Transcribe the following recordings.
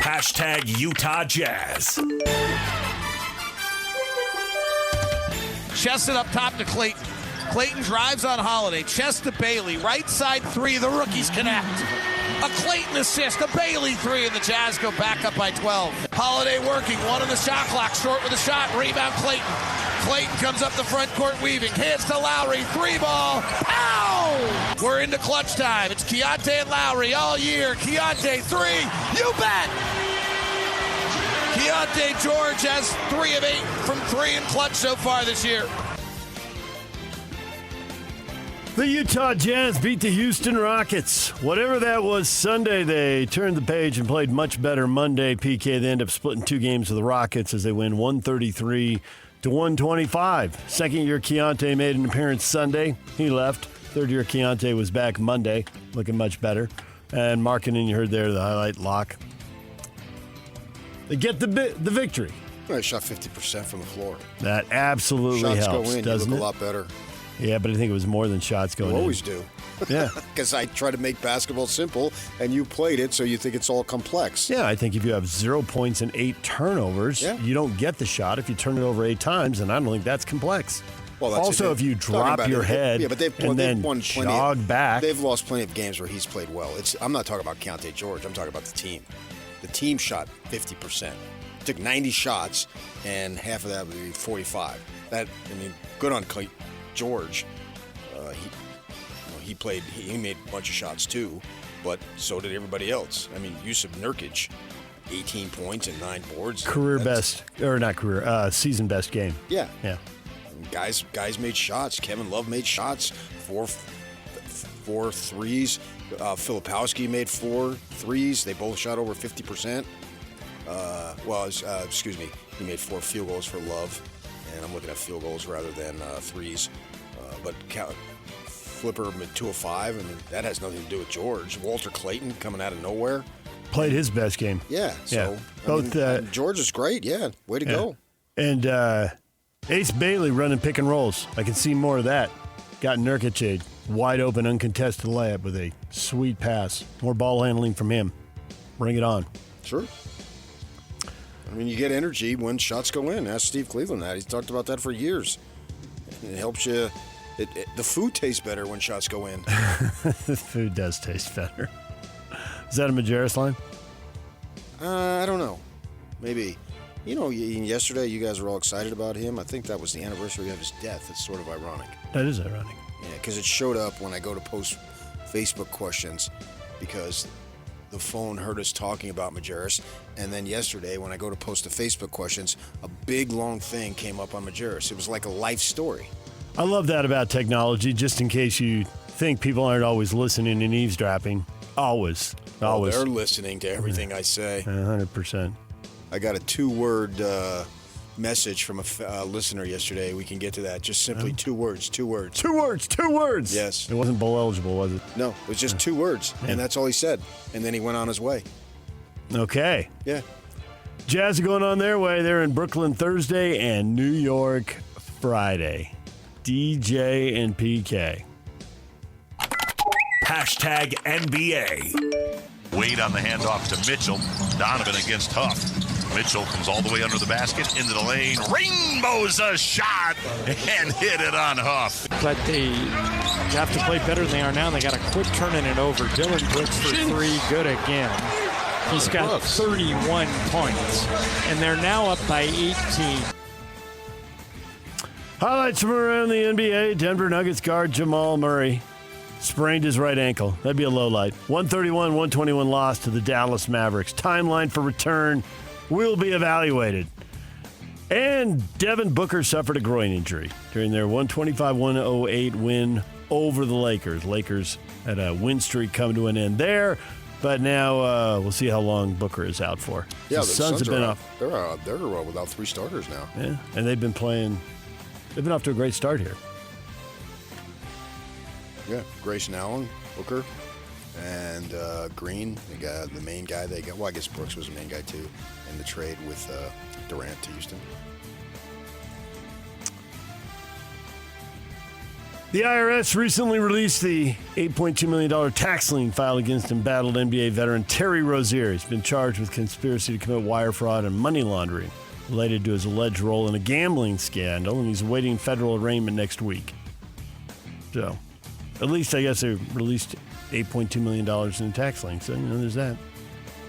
Hashtag Utah Jazz. Chest it up top to Clayton. Clayton drives on Holiday. Chest to Bailey. Right side three. The rookies connect. A Clayton assist. A Bailey three. And the Jazz go back up by 12. Holiday working. One on the shot clock. Short with a shot. Rebound Clayton. Clayton comes up the front court weaving. Hands to Lowry. Three ball. Pow! We're into clutch time. It's Keontae and Lowry all year. Keontae three. You bet! Keontae George has 3 of 8 from 3 in clutch so far this year. The Utah Jazz beat the Houston Rockets. Whatever that was Sunday, they turned the page and played much better Monday. PK, they end up splitting 2 games with the Rockets as they win 133 to 125. Second-year Keontae made an appearance Sunday. He left. Third-year Keontae was back Monday, looking much better. And Markkanen, you heard there, the highlight lock. They get the victory. Well, I shot 50% from the floor. That absolutely shots helps, go in, doesn't you it? look a lot better. Yeah, but I think it was more than shots going in. You always do. Yeah. Because I try to make basketball simple, and you played it, so you think it's all complex. Yeah, I think if you have 0 points and 8 turnovers, you don't get the shot. If you turn it over 8 times, and I don't think that's complex. Well, that's also, if you drop your head and then jog back. They've lost plenty of games where he's played well. I'm not talking about Keontae George. I'm talking about the team. The team shot 50%. Took 90 shots, and half of that would be 45. Good on George. He made a bunch of shots too, but so did everybody else. Yusuf Nurkic, 18 points and 9 boards. Season best game. Yeah. Yeah. Guys made shots. Kevin Love made shots. Four threes. Filipowski made 4 threes. They both shot over 50%. He made 4 field goals for Love, and I'm looking at field goals rather than threes. But Flipper made 2 of 5, that has nothing to do with George. Walter Clayton coming out of nowhere. Played his best game. Yeah. So, George is great. Yeah. Way to go. And Ace Bailey running pick and rolls. I can see more of that. Got Nurkic a wide open, uncontested layup with a sweet pass. More ball handling from him. Bring it on. Sure. You get energy when shots go in. Ask Steve Cleveland that. He's talked about that for years. It helps you. The food tastes better when shots go in. The food does taste better. Is that a Majerus line? I don't know. Maybe. Yesterday you guys were all excited about him. I think that was the anniversary of his death. It's sort of ironic. That is ironic. Yeah, because it showed up when I go to post Facebook questions because the phone heard us talking about Majerus. And then yesterday when I go to post the Facebook questions, a big, long thing came up on Majerus. It was like a life story. I love that about technology, just in case you think people aren't always listening and eavesdropping. Always. They're listening to everything I say. 100%. I got a 2-word message from a listener yesterday. We can get to that. Just simply 2 words. 2 words. 2 words. 2 words. Yes. It wasn't bowl eligible, was it? No, it was just 2 words, and that's all he said. And then he went on his way. Okay. Yeah. Jazz are going on their way. They're in Brooklyn Thursday and New York Friday. DJ and PK. Hashtag NBA. Wade on the handoff to Mitchell. Donovan against Huff. Mitchell comes all the way under the basket, into the lane. Rainbows a shot and hit it on Huff. But they have to play better than they are now. They got to quit turning it over. Dylan Brooks for 3, good again. He's got 31 points, and they're now up by 18. Highlights from around the NBA. Denver Nuggets guard Jamal Murray sprained his right ankle. That'd be a low light. 131-121 loss to the Dallas Mavericks. Timeline for return will be evaluated. And Devin Booker suffered a groin injury during their 125-108 win over the Lakers. Lakers had a win streak come to an end there, but now we'll see how long Booker is out for. Yeah, the Suns have been off. They're without 3 starters now. Yeah, and they've been playing. They've been off to a great start here. Yeah, Grayson Allen, Booker, and Green, the main guy they got. Well, I guess Brooks was the main guy too, in the trade with Durant to Houston. The IRS recently released the $8.2 million tax lien filed against embattled NBA veteran Terry Rozier. He's been charged with conspiracy to commit wire fraud and money laundering related to his alleged role in a gambling scandal, and he's awaiting federal arraignment next week. So, at least I guess they released $8.2 million in tax lien. So, there's that.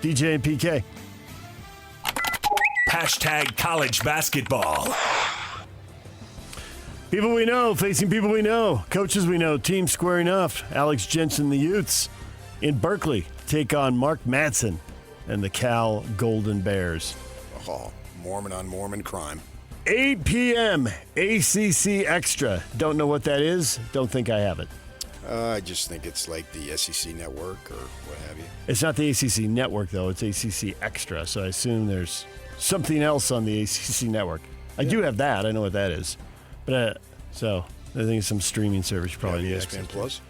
DJ and PK. Hashtag college basketball. People we know facing people we know. Coaches we know. Team squaring off. Alex Jensen, the Utes in Berkeley, take on Mark Madsen and the Cal Golden Bears. Oh, Mormon on Mormon crime. 8 p.m. ACC Extra. Don't know what that is. Don't think I have it. I just think it's like the SEC network or what have you. It's not the ACC network, though. It's ACC Extra, so I assume there's something else on the ACC network. I do have that. I know what that is. But so I think it's some streaming service. You probably need ESPN Plus.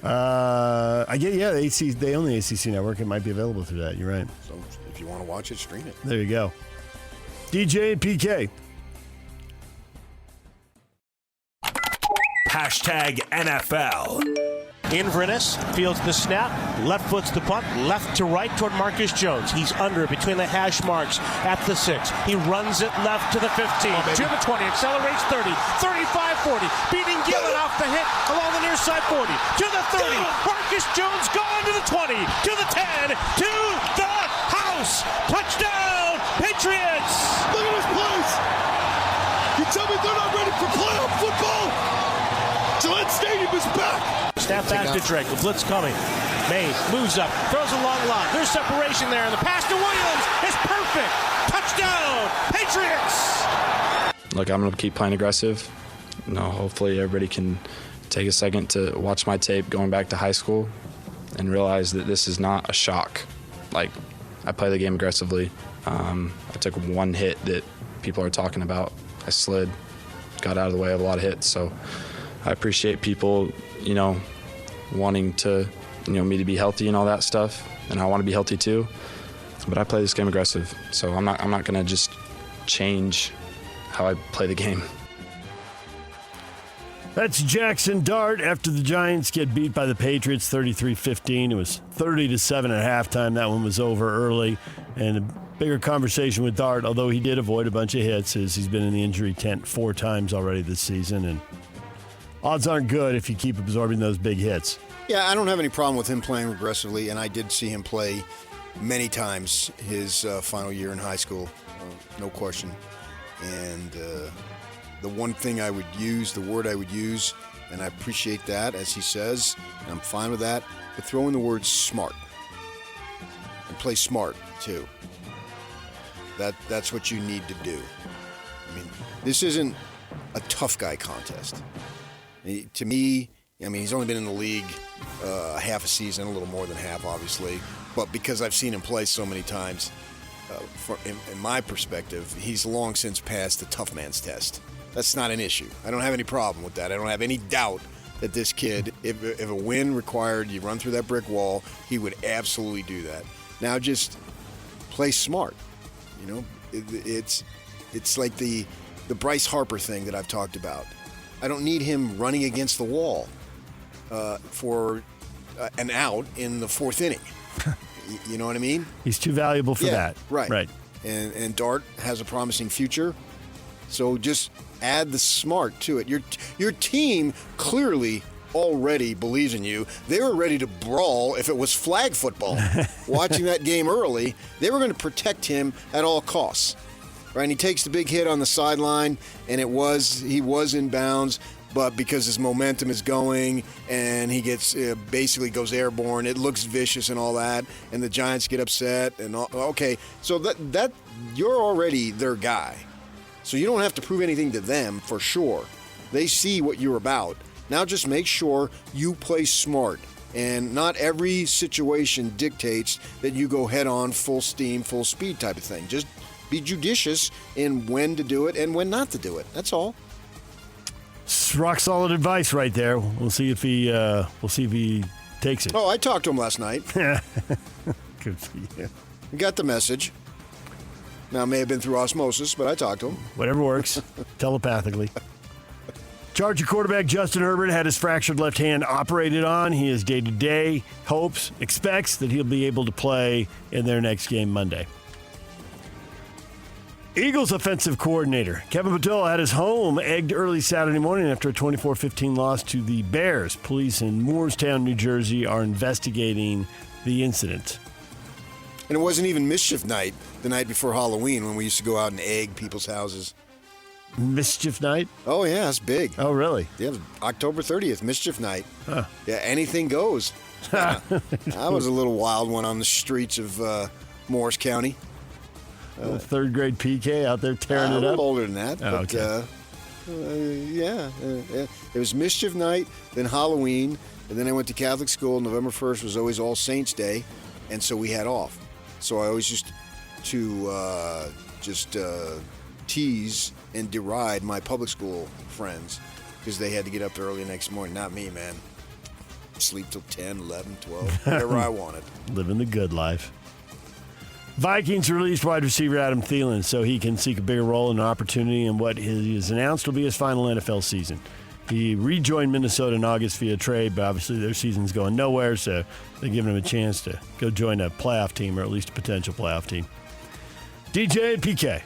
I get they own the ACC network. It might be available through that. You're right. So if you want to watch it, stream it. There you go. DJ and PK. Hashtag NFL. Inverness fields the snap, left foots the punt, left to right toward Marcus Jones. He's under it between the hash marks at the 6. He runs it left to the 15, to the 20, accelerates 30, 35, 40, beating Gillen off the hit along the near side 40, to the 30. Marcus Jones going to the 20, to the 10, to the house. Touchdown, Patriots! Look at this place! You tell me they're not ready for playoff football? Gillette Stadium is back! Snap back to Drake. The blitz coming. May moves up, throws a long line. There's separation there, and the pass to Williams is perfect. Touchdown, Patriots! Look, I'm going to keep playing aggressive. Hopefully everybody can take a second to watch my tape going back to high school and realize that this is not a shock. Like, I play the game aggressively. I took one hit that people are talking about. I slid, got out of the way of a lot of hits. So I appreciate people, wanting to, me to be healthy and all that stuff. And I want to be healthy too. But I play this game aggressive. So I'm not going to just change how I play the game. That's Jaxson Dart after the Giants get beat by the Patriots 33-15. It was 30-7 at halftime. That one was over early. And a bigger conversation with Dart, although he did avoid a bunch of hits, is he's been in the injury tent 4 times already this season. And odds aren't good if you keep absorbing those big hits. Yeah, I don't have any problem with him playing aggressively, and I did see him play many times his final year in high school, no question. And the one thing I would use, the word I would use, and I appreciate that, as he says, and I'm fine with that, but throw in the word smart. And play smart, too. That's what you need to do. I mean, this isn't a tough guy contest. To me, he's only been in the league half a season, a little more than half, obviously. But because I've seen him play so many times, in my perspective, he's long since passed the tough man's test. That's not an issue. I don't have any problem with that. I don't have any doubt that this kid, if a win required you run through that brick wall, he would absolutely do that. Now just play smart. It's like the Bryce Harper thing that I've talked about. I don't need him running against the wall for an out in the 4th inning. You know what I mean? He's too valuable for that. Right. And Dart has a promising future. So just add the smart to it. Your team clearly already believes in you. They were ready to brawl if it was flag football. Watching that game early, they were going to protect him at all costs. Right? And he takes the big hit on the sideline, and he was in bounds, but because his momentum is going and he gets basically goes airborne, it looks vicious and all that, and the Giants get upset. And okay, so that you're already their guy. So you don't have to prove anything to them for sure. They see what you're about. Now just make sure you play smart. And not every situation dictates that you go head on, full steam, full speed type of thing. Just be judicious in when to do it and when not to do it. That's all. Rock solid advice right there. We'll see if he takes it. Oh, I talked to him last night. Good for you. He got the message. Now, it may have been through osmosis, but I talked to him. Whatever works. Telepathically. Charger quarterback Justin Herbert had his fractured left hand operated on. He is day-to-day, expects that he'll be able to play in their next game Monday. Eagles offensive coordinator Kevin Patel had his home egged early Saturday morning after a 24-15 loss to the Bears. Police in Moorestown, New Jersey are investigating the incident. And it wasn't even mischief night the night before Halloween when we used to go out and egg people's houses. Mischief night? Oh, yeah, it's big. Oh, really? Yeah, October 30th, mischief night. Huh. Yeah, anything goes. I was a little wild one on the streets of Morris County. Third grade PK out there tearing it a up? little older than that. Oh, but, okay. It was mischief night, then Halloween, and then I went to Catholic school. November 1st was always All Saints Day, and so we had off. So I always used to tease and deride my public school friends because they had to get up early the next morning. Not me, man. Sleep till 10, 11, 12, whatever I wanted. Living the good life. Vikings released wide receiver Adam Thielen so he can seek a bigger role and opportunity in what he has announced will be his final NFL season. He rejoined Minnesota in August via trade, but obviously their season's going nowhere, so they're giving him a chance to go join a playoff team, or at least a potential playoff team. DJ and PK.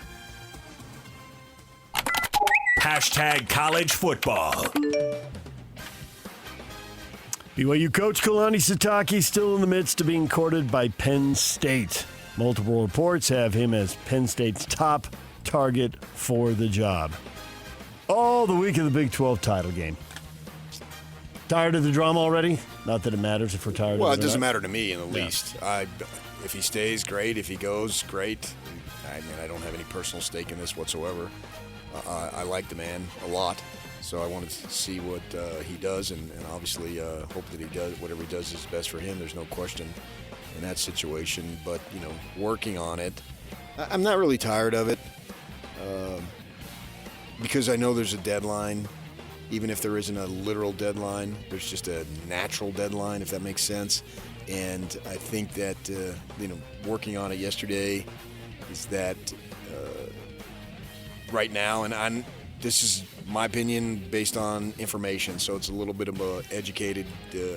Hashtag college football. BYU coach Kalani Sitake still in the midst of being courted by Penn State. Multiple reports have him as Penn State's top target for the job. All the week of the Big 12 title game. Tired of the drama already? Not that it matters if we're tired of it. Well, it doesn't matter to me in the least. If he stays, great. If he goes, great. I mean, I don't have any personal stake in this whatsoever. I like the man a lot, so I wanted to see what he does, and obviously hope that he does whatever he does is best for him. There's no question in that situation. But working on it, I'm not really tired of it because I know there's a deadline. Even if there isn't a literal deadline, there's just a natural deadline, if that makes sense. And I think that working on it yesterday is that. Right now, and this is my opinion based on information, so it's a little bit of an educated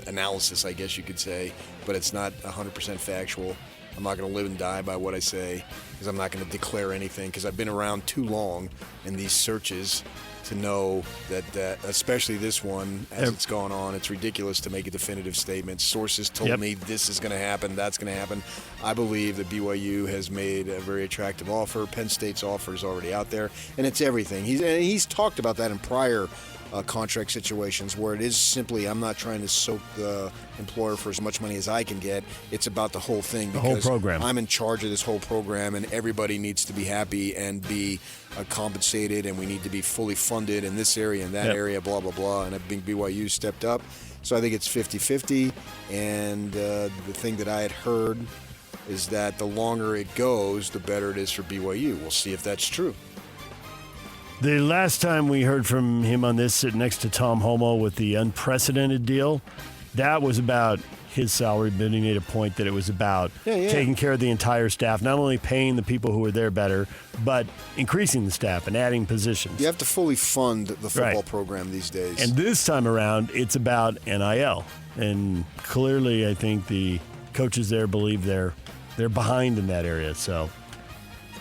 analysis, I guess you could say, but it's not 100% factual. I'm not going to live and die by what I say because I'm not going to declare anything because I've been around too long in these searches to know that especially this one, as it's gone on, it's ridiculous to make a definitive statement. Sources told me this is going to happen, that's going to happen. I believe that BYU has made a very attractive offer. Penn State's offer is already out there, and it's everything. He's talked about that in prior contract situations where it is simply, I'm not trying to soak the employer for as much money as I can get. It's about the whole thing. The whole program. I'm in charge of this whole program, and everybody needs to be happy and be compensated, and we need to be fully funded in this area and that area, blah, blah, blah. And I think BYU stepped up. So I think it's 50-50. And the thing that I had heard is that the longer it goes, the better it is for BYU. We'll see if that's true. The last time we heard from him on this, sitting next to Tom Homo with the unprecedented deal, that was about his salary, but he made a point that it was about taking care of the entire staff, not only paying the people who were there better, but increasing the staff and adding positions. You have to fully fund the football program these days. And this time around, it's about NIL. And clearly, I think the coaches there believe they're behind in that area. So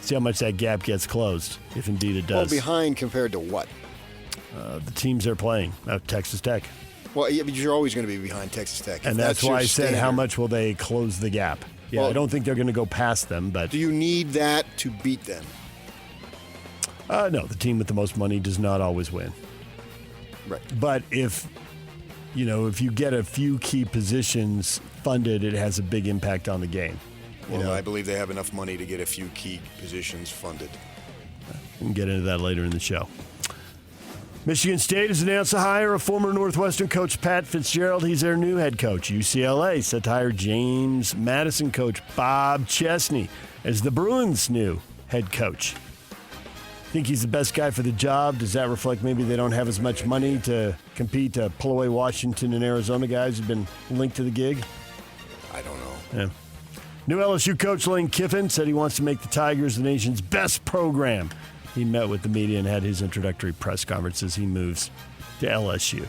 see how much that gap gets closed, if indeed it does. Well, behind compared to what? The teams they're playing. Texas Tech. Well, yeah, but you're always going to be behind Texas Tech. And that's why I said how much will they close the gap. Yeah, well, I don't think they're going to go past them. But do you need that to beat them? No, the team with the most money does not always win. Right. But if you get a few key positions funded, it has a big impact on the game. Well, I believe they have enough money to get a few key positions funded. We can get into that later in the show. Michigan State has announced the hire of former Northwestern coach Pat Fitzgerald. He's their new head coach. UCLA set to hire James Madison coach Bob Chesney as the Bruins' new head coach. Think he's the best guy for the job? Does that reflect maybe they don't have as much money to compete to pull away Washington and Arizona guys who've been linked to the gig? I don't know. Yeah. New LSU coach Lane Kiffin said he wants to make the Tigers the nation's best program. He met with the media and had his introductory press conference as he moves to LSU.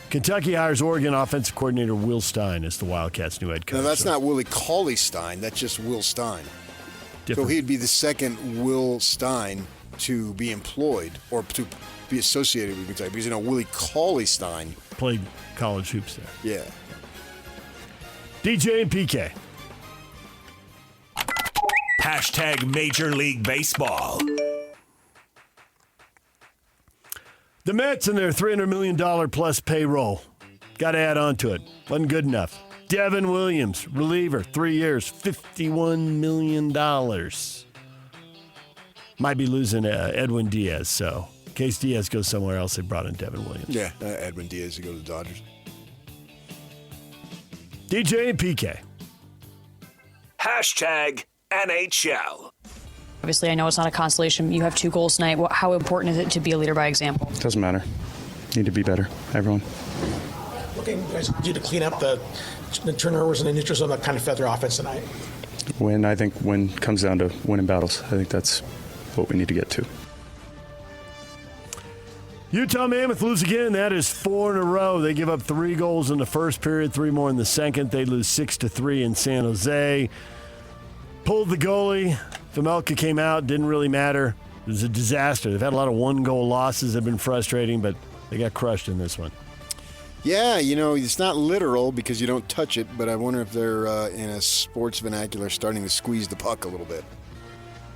Kentucky hires Oregon offensive coordinator Will Stein as the Wildcats' new head coach. No, that's not Willie Cauley-Stein. That's just Will Stein. Different. So he'd be the second Will Stein to be employed or to be associated with Kentucky. Because, Willie Cauley-Stein played college hoops there. Yeah. DJ and PK. Hashtag Major League Baseball. The Mets and their $300 million plus payroll. Got to add on to it. Wasn't good enough. Devin Williams, reliever, 3 years, $51 million. Might be losing Edwin Diaz, so in case Diaz goes somewhere else, they brought in Devin Williams. Yeah, Edwin Diaz to go to the Dodgers. DJ and PK. Hashtag NHL. Obviously, I know it's not a consolation. You have 2 goals tonight. How important is it to be a leader by example? It doesn't matter. Need to be better, everyone. What can you guys do to clean up the turnovers and the neutral zone that kind of fed their offense tonight? When it comes down to winning battles, I think that's what we need to get to. Utah Mammoth lose again. That is 4 in a row. They give up 3 goals in the first period, 3 more in the second. They lose 6-3 in San Jose. Pulled the goalie. Famelka came out. Didn't really matter. It was a disaster. They've had a lot of 1-goal losses. They've been frustrating, but they got crushed in this one. Yeah, it's not literal because you don't touch it, but I wonder if they're, in a sports vernacular, starting to squeeze the puck a little bit.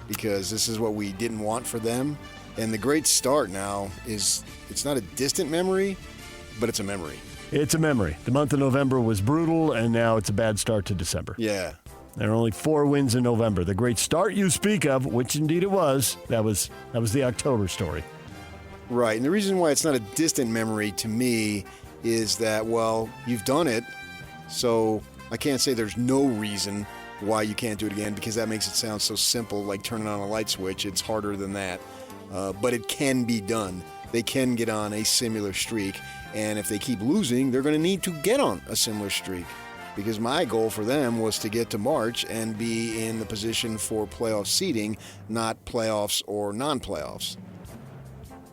Because this is what we didn't want for them. And the great start now is, it's not a distant memory, but it's a memory. It's a memory. The month of November was brutal, and now it's a bad start to December. Yeah. There are only 4 wins in November. The great start you speak of, which indeed it was, that was the October story. Right. And the reason why it's not a distant memory to me is that, well, you've done it, so I can't say there's no reason why you can't do it again because that makes it sound so simple, like turning on a light switch. It's harder than that. But it can be done. They can get on a similar streak. And if they keep losing, they're going to need to get on a similar streak. Because my goal for them was to get to March and be in the position for playoff seeding, not playoffs or non-playoffs.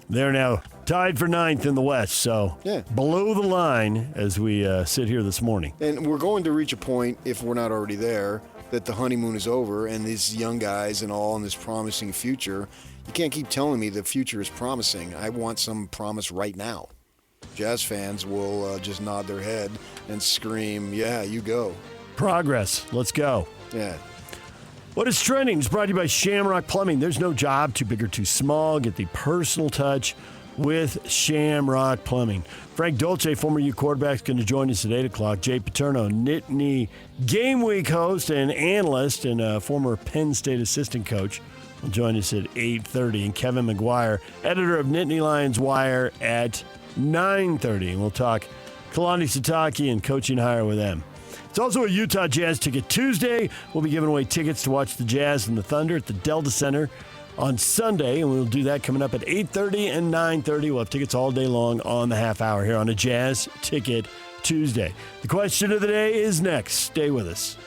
They're now tied for 9th in the West, so below the line as we sit here this morning. And we're going to reach a point, if we're not already there, that the honeymoon is over and these young guys and all in this promising future. You can't keep telling me the future is promising. I want some promise right now. Jazz fans will just nod their head and scream, yeah, you go. Progress. Let's go. Yeah. What is trending is brought to you by Shamrock Plumbing. There's no job too big or too small. Get the personal touch with Shamrock Plumbing. Frank Dolce, former U quarterback, is going to join us at 8 o'clock. Jay Paterno, Nittany Game Week host and analyst and former Penn State assistant coach, will join us at 8:30. And Kevin McGuire, editor of Nittany Lions Wire, at 9:30. And we'll talk Kalani Sitake and coaching hire with them. It's also a Utah Jazz Ticket Tuesday. We'll be giving away tickets to watch the Jazz and the Thunder at the Delta Center on Sunday, and we'll do that coming up at 8:30 and 9:30. We'll have tickets all day long on the half hour here on a Jazz Ticket Tuesday. The question of the day is next. Stay with us.